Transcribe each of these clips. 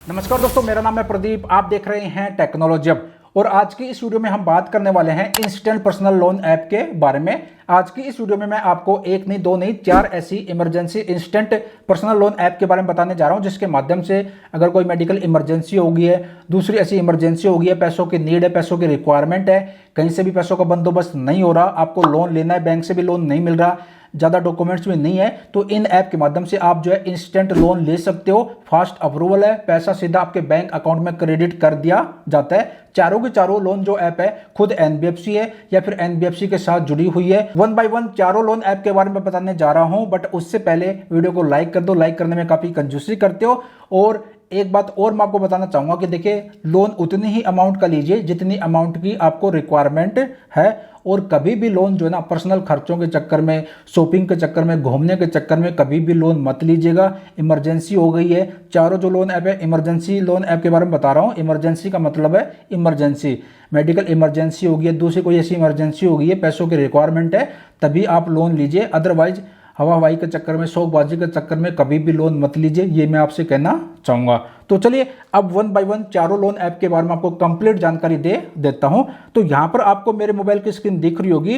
नमस्कार दोस्तों, मेरा नाम है प्रदीप। आप देख रहे हैं टेक्नोलॉजी अब। और आज की इस वीडियो में हम बात करने वाले हैं इंस्टेंट पर्सनल लोन ऐप के बारे में। आज की इस वीडियो में मैं आपको एक नहीं, दो नहीं, चार ऐसी emergency instant personal loan app के बारे में बताने जा रहा हूं, जिसके माध्यम से अगर कोई मेडिकल इमरजेंसी होगी है, दूसरी ऐसी इमरजेंसी होगी है, पैसों की नीड है, पैसों की रिक्वायरमेंट है, कहीं से भी पैसों का बंदोबस्त नहीं हो रहा, आपको लोन लेना है, बैंक से भी लोन नहीं मिल रहा, ज़्यादा डॉक्यूमेंट्स में नहीं है, तो इन ऐप के माध्यम से आप जो है इंस्टेंट लोन ले सकते हो। फास्ट अप्रूवल है, पैसा सीधा आपके बैंक अकाउंट में क्रेडिट कर दिया जाता है। चारों के चारों लोन जो ऐप है खुद एनबीएफसी है या फिर एनबीएफसी के साथ जुड़ी हुई है। वन बाय वन चारों लोन ऐप के बारे में बताने जा रहा हूं, बट उससे पहले वीडियो को लाइक कर दो। लाइक करने में काफ़ी कंजूसी करते हो। और एक बात और मैं आपको बताना चाहूंगा कि देखिए, लोन उतनी ही अमाउंट का लीजिए जितनी अमाउंट की आपको रिक्वायरमेंट है। और कभी भी लोन जो है ना, पर्सनल खर्चों के चक्कर में, शॉपिंग के चक्कर में, घूमने के चक्कर में कभी भी लोन मत लीजिएगा। इमरजेंसी हो गई है, चारों जो लोन ऐप है इमरजेंसी लोन ऐप के बारे में बता रहा हूँ। इमरजेंसी का मतलब है इमरजेंसी, मेडिकल इमरजेंसी होगी है, दूसरी कोई ऐसी इमरजेंसी होगी है, पैसों की रिक्वायरमेंट है, तभी आप लोन लीजिए। अदरवाइज हवा हवाई के चक्कर में, शौकबाजी के चक्कर में कभी भी लोन मत लीजिए, ये मैं आपसे कहना चाहूँगा। तो चलिए अब वन बाय वन चारों लोन ऐप के बारे में आपको कंप्लीट जानकारी दे देता हूँ। तो यहाँ पर आपको मेरे मोबाइल की स्क्रीन दिख रही होगी।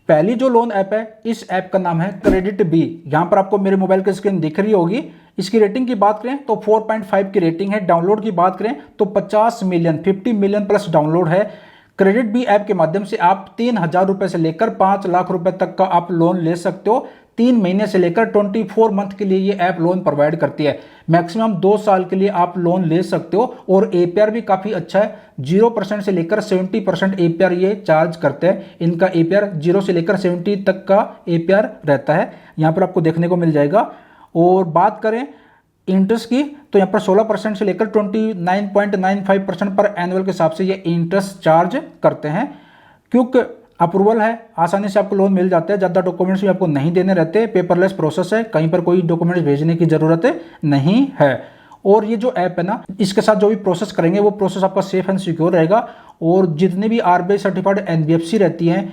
पहली जो लोन ऐप है, इस ऐप का नाम है क्रेडिट बी। यहाँ पर आपको मेरे मोबाइल की स्क्रीन दिख रही होगी। इसकी रेटिंग की बात करें तो 4.5 की रेटिंग है। डाउनलोड की बात करें तो 50 मिलियन प्लस डाउनलोड है। क्रेडिट बी ऐप के माध्यम से आप 3,000 रुपए से लेकर 5 लाख रुपए तक का आप लोन ले सकते हो। 3 महीने से लेकर 24 मंथ के लिए ये ऐप लोन प्रोवाइड करती है। मैक्सिमम 2 साल के लिए आप लोन ले सकते हो। और एपीआर भी काफ़ी अच्छा है, 0% से लेकर 70% एपीआर ये चार्ज करते हैं। इनका एपीआर 0 से लेकर 70 तक का एपीआर रहता है, यहाँ पर आपको देखने को मिल जाएगा। और बात करें इंटरेस्ट की तो यहाँ पर 16% से लेकर 29.95% पर एनुअल के हिसाब से ये इंटरेस्ट चार्ज करते हैं। क्योंकि अप्रूवल है, आसानी से आपको लोन मिल जाता है, ज़्यादा डॉक्यूमेंट्स भी आपको नहीं देने रहते, पेपरलेस प्रोसेस है, कहीं पर कोई डॉक्यूमेंट्स भेजने की ज़रूरत नहीं है। और ये जो ऐप है ना, इसके साथ जो भी प्रोसेस करेंगे वो प्रोसेस आपका सेफ एंड सिक्योर रहेगा। और जितने भी आरबीआई सर्टिफाइड एनबीएफसी रहती हैं,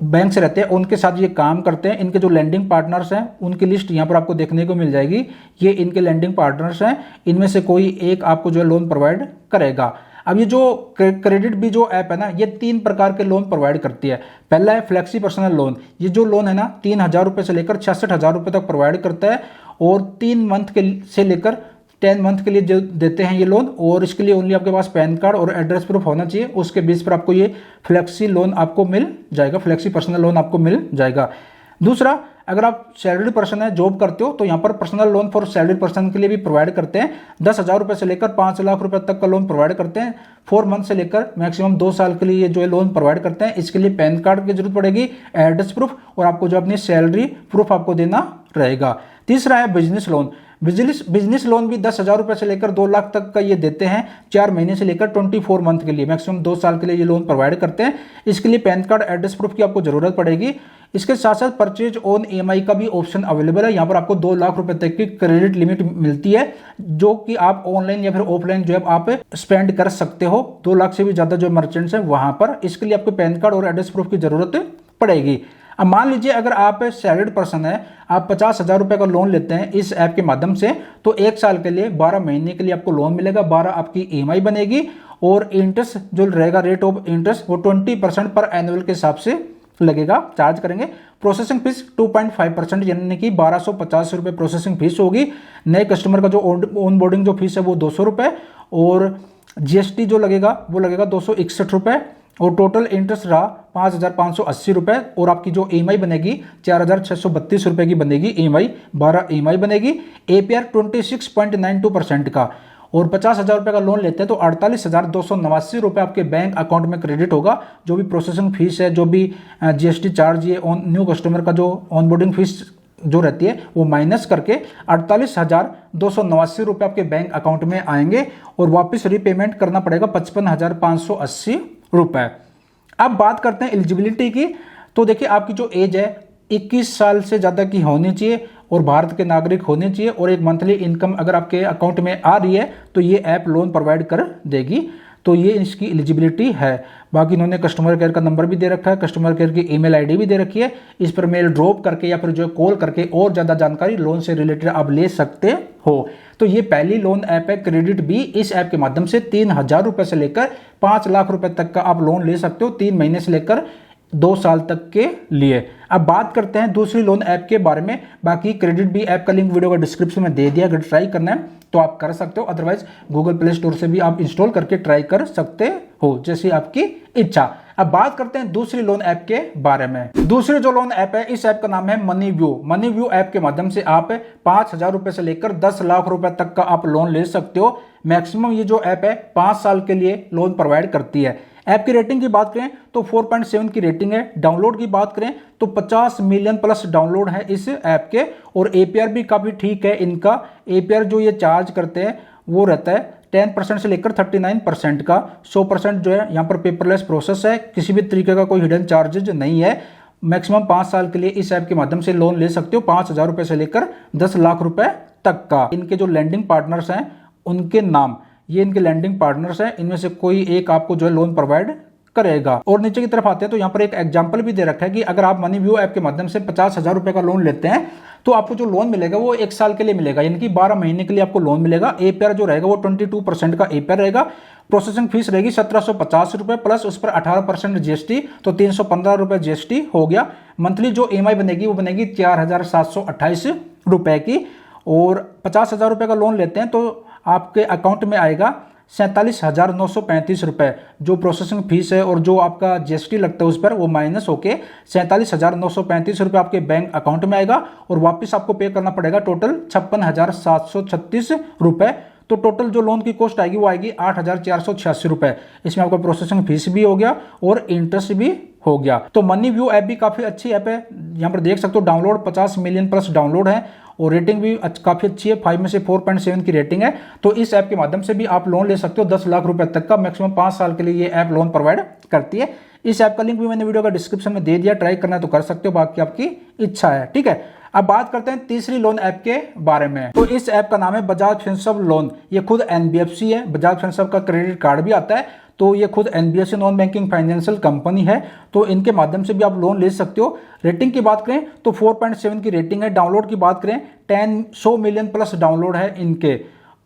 बैंक से रहते हैं, उनके साथ ये काम करते हैं। इनके जो लैंडिंग पार्टनर्स हैं उनकी लिस्ट यहाँ पर आपको देखने को मिल जाएगी। ये इनके लैंडिंग पार्टनर्स हैं, इनमें से कोई एक आपको जो है लोन प्रोवाइड करेगा। अब ये जो क्रेडिट बी जो ऐप है ना, ये 3 प्रकार के लोन प्रोवाइड करती है। पहला है फ्लेक्सी पर्सनल लोन। ये जो लोन है ना, 3,000 रुपये से लेकर 66,000 रुपये तक प्रोवाइड करता है। और 3 मंथ के से लेकर 10 मंथ के लिए जो देते हैं ये लोन। और इसके लिए ओनली आपके पास पैन कार्ड और एड्रेस प्रूफ होना चाहिए। उसके बेस पर आपको ये फ्लेक्सी लोन आपको मिल जाएगा, फ्लेक्सी पर्सनल लोन आपको मिल जाएगा। दूसरा, अगर आप सैलरीड पर्सन है, जॉब करते हो, तो यहाँ पर personal loan for salaried person के लिए भी प्रोवाइड करते हैं। 10,000 रुपये से लेकर 5 लाख रुपए तक का लोन प्रोवाइड करते हैं। 4 मंथ से लेकर मैक्सिमम 2 साल के लिए ये जो है लोन प्रोवाइड करते हैं। इसके लिए पैन कार्ड की जरूरत पड़ेगी, एड्रेस प्रूफ, और आपको जो अपनी सैलरी प्रूफ आपको देना रहेगा। तीसरा है बिजनेस लोन। बिजनेस लोन भी 10,000 रुपये से लेकर 2 लाख तक का ये देते हैं। 4 महीने से लेकर 24 मंथ के लिए, मैक्सिमम 2 साल के लिए ये लोन प्रोवाइड करते हैं। इसके लिए पैन कार्ड, एड्रेस प्रूफ की आपको जरूरत पड़ेगी। इसके साथ साथ परचेज ऑन ईएमआई का भी ऑप्शन अवेलेबल है। यहाँ पर आपको 2 लाख रुपए तक की क्रेडिट लिमिट मिलती है, जो कि आप ऑनलाइन या फिर ऑफलाइन जो है आप स्पेंड कर सकते हो। 2 लाख से भी ज्यादा जो मर्चेंट्स हैं वहां पर। इसके लिए आपको पैन कार्ड और एड्रेस प्रूफ की जरूरत पड़ेगी। अब मान लीजिए अगर आप सैलरीड पर्सन है, आप 50,000 रुपए का लोन लेते हैं इस ऐप के माध्यम से, तो 1 साल के लिए 12 महीने के लिए आपको लोन मिलेगा। 12 आपकी ईएमआई बनेगी। और इंटरेस्ट जो रहेगा, रेट ऑफ इंटरेस्ट, वो 20% पर एनुअल के हिसाब से लगेगा, चार्ज करेंगे। प्रोसेसिंग फीस 2.5% यानी कि 1250 रुपये प्रोसेसिंग फीस होगी। नए कस्टमर का जो ऑन बोर्डिंग जो फीस है वो 200 रुपये। और जीएसटी जो लगेगा वो लगेगा 261 रुपये। और टोटल इंटरेस्ट रहा 5,580 रुपये। और आपकी जो ईएमआई बनेगी 4,632 रुपये की बनेगी ईएमआई, 12 ईएमआई बनेगी। एपीआर 26.92% का। और 50,000 रुपये का लोन लेते हैं तो 48,289 रुपये आपके बैंक अकाउंट में क्रेडिट होगा। जो भी प्रोसेसिंग फीस है, जो भी जीएसटी चार्ज, ये न्यू कस्टमर का जो ऑनबोर्डिंग फीस जो रहती है वो माइनस करके 48,289 रुपये आपके बैंक अकाउंट में आएंगे। और वापस रीपेमेंट करना पड़ेगा 55,580 रुपये। अब बात करते हैं एलिजिबिलिटी की। तो देखिए, आपकी जो एज है 21 साल से ज़्यादा की होनी चाहिए और भारत के नागरिक होने चाहिए। और एक मंथली इनकम अगर आपके अकाउंट में आ रही है तो ये ऐप लोन प्रोवाइड कर देगी। तो ये इसकी एलिजिबिलिटी है। बाकी इन्होंने कस्टमर केयर का नंबर भी दे रखा है, कस्टमर केयर की ईमेल आईडी भी दे रखी है। इस पर मेल ड्रॉप करके या फिर जो कॉल करके और ज़्यादा जानकारी लोन से रिलेटेड आप ले सकते हो। तो तो ये पहली लोन ऐप है क्रेडिट बी। इस ऐप के माध्यम से 3,000 रुपए से लेकर 5 लाख रुपए तक का आप लोन ले सकते हो 3 महीने से लेकर 2 साल तक के लिए। अब बात करते हैं दूसरी लोन ऐप के बारे में। बाकी क्रेडिट बी ऐप का लिंक वीडियो का डिस्क्रिप्शन में दे दिया, अगर ट्राई करना है तो आप कर सकते हो, अदरवाइज गूगल प्ले स्टोर से भी आप इंस्टॉल करके ट्राई कर सकते हो, जैसी आपकी इच्छा। अब बात करते हैं दूसरी लोन ऐप के बारे में। दूसरी जो लोन ऐप है, इस ऐप का नाम है money view. Money view app के माध्यम से आप 5,000 रुपए से लेकर 10 लाख रुपए तक का आप लोन ले सकते हो। मैक्सिमम ये जो ऐप है 5 साल के लिए लोन प्रोवाइड करती है। ऐप की रेटिंग की बात करें तो 4.7 की रेटिंग है। डाउनलोड की बात करें तो 50 मिलियन प्लस डाउनलोड है इस ऐप के, और एपीआर भी काफ़ी ठीक है इनका। एपीआर जो ये चार्ज करते हैं वो रहता है 10% से लेकर 39% का। 100% जो है यहाँ पर पेपरलेस प्रोसेस है, किसी भी तरीके का कोई हिडन चार्जेज नहीं है। मैक्सिमम 5 साल के लिए इस ऐप के माध्यम से लोन ले सकते हो 5,000 रुपये से लेकर 10 लाख रुपए तक का। इनके जो लैंडिंग पार्टनर्स हैं उनके नाम, ये इनके लैंडिंग पार्टनर्स हैं, इनमें से कोई एक आपको जो है लोन प्रोवाइड करेगा। और नीचे की तरफ आते हैं तो यहाँ पर एक एग्जांपल भी दे रखा है कि अगर आप मनी व्यू ऐप के माध्यम से 50,000 रुपए का लोन लेते हैं तो आपको जो लोन मिलेगा वो 1 साल के लिए मिलेगा, यानी कि 12 महीने के लिए आपको लोन मिलेगा। एपीआर जो रहेगा वो 22% का एपीआर रहेगा। प्रोसेसिंग फीस रहेगी 1750 रुपए, प्लस उस पर 18% जीएसटी, तो 315 रुपए जीएसटी हो गया। मंथली जो ईएमआई बनेगी वो बनेगी 4,728 रुपए की। और 50,000 रुपए का लोन लेते हैं तो आपके अकाउंट में आएगा 47,935 रुपए। जो प्रोसेसिंग फीस है और जो आपका जीएसटी लगता है उस पर वो माइनस होके 47,935 रुपए आपके बैंक अकाउंट में आएगा, और वापस आपको पे करना पड़ेगा टोटल 56,736 रुपए। तो टोटल जो लोन की कॉस्ट आएगी वो आएगी 8,486 रुपए। इसमें आपका प्रोसेसिंग फीस भी हो गया और इंटरेस्ट भी हो गया। तो मनी व्यू ऐप भी काफ़ी अच्छी ऐप है, यहाँ पर देख सकते हो डाउनलोड 50 मिलियन प्लस डाउनलोड है, और रेटिंग भी काफ़ी अच्छी है, 5 में से 4.7 की रेटिंग है। तो इस ऐप के माध्यम से भी आप लोन ले सकते हो 10 लाख रुपए तक का। मैक्सिमम 5 साल के लिए ये ऐप लोन प्रोवाइड करती है। इस ऐप का लिंक भी मैंने वीडियो का डिस्क्रिप्शन में दे दिया, ट्राई करना है तो कर सकते हो, बाकी आपकी इच्छा है। ठीक है, अब बात करते हैं तीसरी लोन ऐप के बारे में। तो इस ऐप का नाम है बजाज फिनसर्व लोन। ये खुद एनबीएफसी है, बजाज फिनसर्व का क्रेडिट कार्ड भी आता है, तो ये खुद NBFC non banking financial company है, तो इनके माध्यम से भी आप लोन ले सकते हो। रेटिंग की बात करें तो 4.7 की रेटिंग है। डाउनलोड की बात करें 100 मिलियन प्लस डाउनलोड है इनके।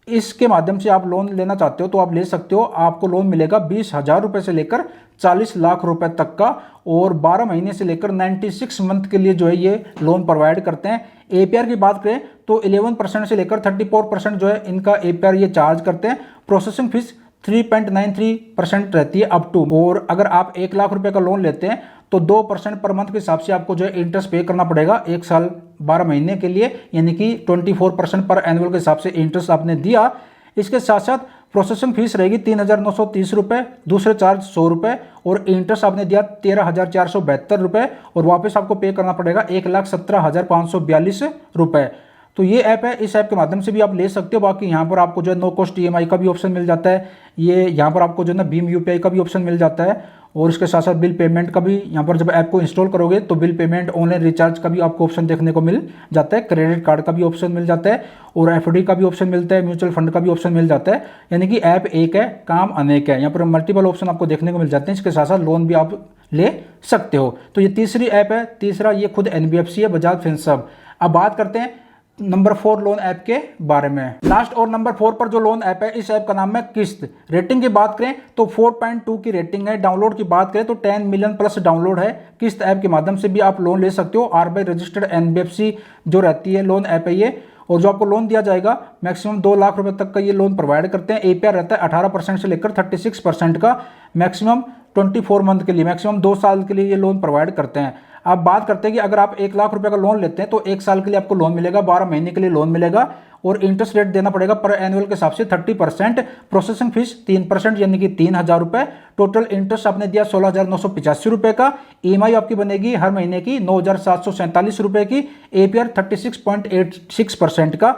इसके माध्यम से आप लोन लेना चाहते हो तो आप ले सकते हो। आपको लोन मिलेगा 20,000 रुपए से लेकर 40 लाख रुपए तक का, और 12 महीने से लेकर 96 मंथ के लिए जो है ये लोन प्रोवाइड करते हैं। एपीआर की बात करें तो 11% से लेकर 34% जो है इनका एपीआर ये चार्ज करते हैं। प्रोसेसिंग फीस 3.93% रहती है अप टू। और अगर आप 1 लाख रुपए का लोन लेते हैं तो 2% पर मंथ के हिसाब से आपको जो है इंटरेस्ट पे करना पड़ेगा 1 साल 12 महीने के लिए, यानी कि 24% पर एनुअल के हिसाब से इंटरेस्ट आपने दिया। इसके साथ साथ प्रोसेसिंग फीस रहेगी 3,930 रुपये, दूसरे चार्ज 100 रुपये, और इंटरेस्ट आपने दिया 13,472 रुपये, और वापस आपको पे करना पड़ेगा 1,17,542 रुपये। तो ये ऐप है, इस ऐप के माध्यम से भी आप ले सकते हो। बाकी यहाँ पर आपको जो है नो कॉस्ट ईएमआई का भी ऑप्शन मिल जाता है। ये यहाँ पर आपको जो है ना भीम यूपीआई का भी ऑप्शन मिल जाता है, और इसके साथ साथ बिल पेमेंट का भी यहाँ पर जब ऐप को इंस्टॉल करोगे तो बिल पेमेंट, ऑनलाइन रिचार्ज का भी आपको ऑप्शन देखने को मिल जाता है। क्रेडिट कार्ड का भी ऑप्शन मिल जाता है, और एफडी का भी ऑप्शन मिलता है, म्यूचुअल फंड का भी ऑप्शन मिल जाता है। यानी कि ऐप एक है, काम अनेक है। यहाँ पर मल्टीपल ऑप्शन आपको देखने को मिल जाते हैं। इसके साथ साथ लोन भी आप ले सकते हो। तो ये तीसरी ऐप है। तीसरा ये खुद एनबीएफसी है, बजाज फिनसर्व। अब बात करते हैं नंबर 4 लोन ऐप के बारे में। लास्ट और नंबर 4 पर जो लोन ऐप है, इस ऐप का नाम है किस्त। रेटिंग की बात करें तो 4.2 की रेटिंग है। डाउनलोड की बात करें तो 10 मिलियन प्लस डाउनलोड है। किस्त ऐप के माध्यम से भी आप लोन ले सकते हो। आरबीआई रजिस्टर्ड एनबीएफसी जो रहती है लोन ऐप है ये, और जो आपको लोन दिया जाएगा मैक्सिमम 2 लाख रुपए तक का ये लोन प्रोवाइड करते हैं। एपीआर रहता है 18% से लेकर 36% का, मैक्सिमम 24 मंथ के लिए, मैक्सिमम 2 साल के लिए ये लोन प्रोवाइड करते हैं। अब बात करते हैं कि अगर आप 1 लाख रुपए का लोन लेते हैं तो 1 साल के लिए आपको लोन मिलेगा, 12 महीने के लिए लोन मिलेगा, और इंटरेस्ट रेट देना पड़ेगा पर एनुअल के हिसाब से 30%। प्रोसेसिंग फीस 3% यानी कि 3,000 रुपए। टोटल इंटरेस्ट आपने दिया 16,985 रुपए का। ईएमआई आपकी बनेगी हर महीने की 9,747 रुपए की। एपीआर 36.86% का।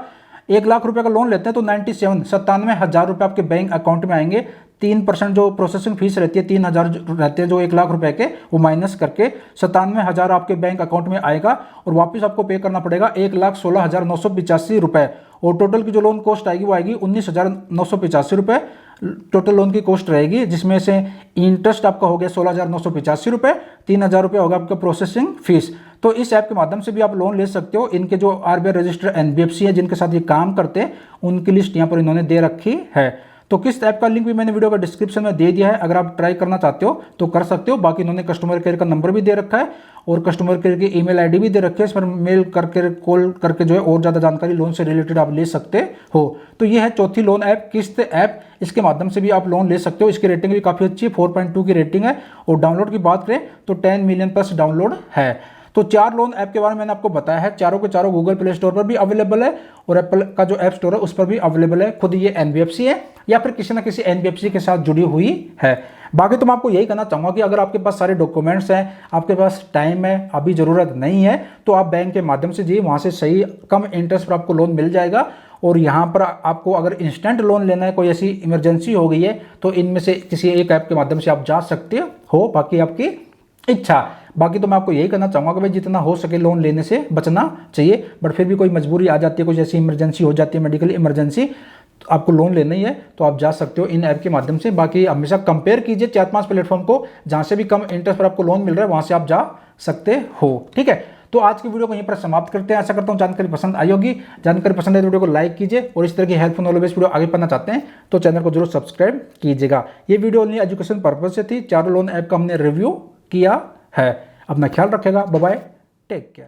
1 लाख रुपए का लोन लेते हैं तो 97,000 रुपए आपके बैंक अकाउंट में आएंगे। 3% जो प्रोसेसिंग फीस रहती है, 3,000 रहते हैं जो 1 लाख रुपए के, वो माइनस करके 97,000 आपके बैंक अकाउंट में आएगा, और वापस आपको पे करना पड़ेगा 1,16,985 रुपए। और टोटल की जो लोन कॉस्ट आएगी वो आएगी 19,985 रुपये टोटल लोन की कॉस्ट रहेगी, जिसमें से इंटरेस्ट आपका हो गया 16,985 रुपये, 3,000 रुपये होगा आपका प्रोसेसिंग फीस। तो इस ऐप के माध्यम से भी आप लोन ले सकते हो। इनके जो RBI रजिस्टर्ड NBFC है जिनके साथ ये काम करते हैं उनकी लिस्ट यहाँ पर इन्होंने दे रखी है। तो किस ऐप का लिंक भी मैंने वीडियो का डिस्क्रिप्शन में दे दिया है, अगर आप ट्राई करना चाहते हो तो कर सकते हो। बाकी इन्होंने कस्टमर केयर का नंबर भी दे रखा है और कस्टमर केयर की ईमेल आईडी भी दे रखी है, इस पर मेल करके कॉल करके जो है और ज़्यादा जानकारी लोन से रिलेटेड आप ले सकते हो। तो ये है चौथी लोन ऐप किस्त ऐप, इसके माध्यम से भी आप लोन ले सकते हो। इसकी रेटिंग भी काफ़ी अच्छी है, 4.2 की रेटिंग है और डाउनलोड की बात करें तो 10 मिलियन प्लस डाउनलोड है। तो 4 लोन ऐप के बारे में मैंने आपको बताया है, चारों के चारों गूगल प्ले स्टोर पर भी अवेलेबल है और एप्पल का जो ऐप स्टोर है उस पर भी अवेलेबल है। खुद ये NBFC है या फिर किसी ना किसी NBFC के साथ जुड़ी हुई है। बाकी तो मैं आपको यही कहना चाहूँगा कि अगर आपके पास सारे डॉक्यूमेंट्स हैं, आपके पास टाइम है, अभी ज़रूरत नहीं है, तो आप बैंक के माध्यम से जाइए, वहाँ से सही कम इंटरेस्ट पर आपको लोन मिल जाएगा। और यहाँ पर आपको अगर इंस्टेंट लोन लेना है, कोई ऐसी इमरजेंसी हो गई है, तो इनमें से किसी एक ऐप के माध्यम से आप जा सकते हो, बाकी आपकी इच्छा। बाकी तो मैं आपको यही कहना चाहूँगा कि भाई जितना हो सके लोन लेने से बचना चाहिए, बट फिर भी कोई मजबूरी आ जाती है, कोई ऐसी इमरजेंसी हो जाती है, मेडिकल इमरजेंसी, तो आपको लोन लेना ही है तो आप जा सकते हो इन ऐप के माध्यम से। बाकी हमेशा कंपेयर कीजिए 4-5 प्लेटफॉर्म को, जहाँ से भी कम इंटरेस्ट पर आपको लोन मिल रहा है वहाँ से आप जा सकते हो। ठीक है, तो आज की वीडियो को यहीं पर समाप्त करते हैं। आशा करता हूँ जानकारी पसंद आई होगी। जानकारी पसंद है तो वीडियो को लाइक कीजिए और इस तरह की हेल्पफुल नॉलेज वीडियो आगे पढ़ना चाहते हैं तो चैनल को जरूर सब्सक्राइब कीजिएगा। ये वीडियो ओनली एजुकेशन पर्पज से थी, चारों लोन ऐप का हमने रिव्यू किया है। अपना ख्याल रखेगा, बाय बाय, टेक केयर।